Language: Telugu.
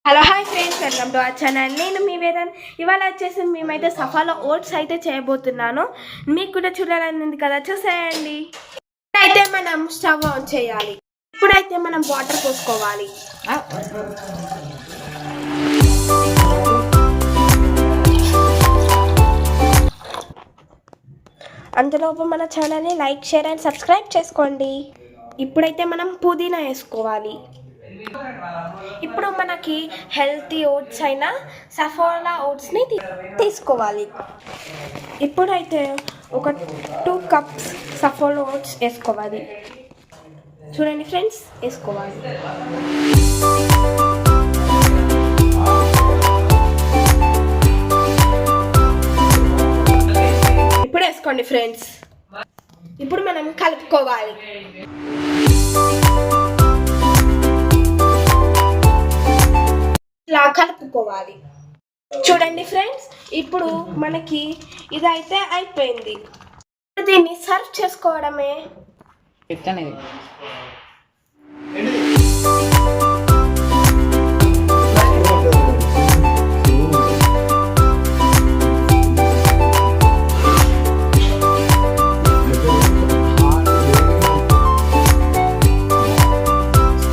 Hello hi friends, welcome to our channel. నేను మీ వేదన్. ఇవాళ వచ్చేసి మేమైతే సఫాలో ఓట్స్ అయితే చేయబోతున్నాను. మీకు కూడా చూడాలని ఉంది కదా, చూసేయండి. ఇప్పుడైతే మనం స్టవ్ ఆన్ చేయాలి. ఇప్పుడైతే మనం వాటర్ పోసుకోవాలి. అంతలోపు మన ఛానల్ని లైక్, షేర్ అండ్ సబ్స్క్రైబ్ చేసుకోండి. ఇప్పుడైతే మనం పుదీనా వేసుకోవాలి. ఇప్పుడు మనకి హెల్తీ ఓట్స్ అయినా సఫోలా ఓట్స్ని తీసుకోవాలి. ఇప్పుడైతే ఒక 2 కప్స్ సఫోలా ఓట్స్ వేసుకోవాలి. చూడండి ఫ్రెండ్స్, వేసుకోవాలి. ఇప్పుడు వేసుకోండి ఫ్రెండ్స్. ఇప్పుడు మనం కలుపుకోవాలి. ఇలా కలుపుకోవాలి. చూడండి ఫ్రెండ్స్, ఇప్పుడు మనకి ఇదైతే అయిపోయింది. దీన్ని సర్వ్ చేసుకోవడమే.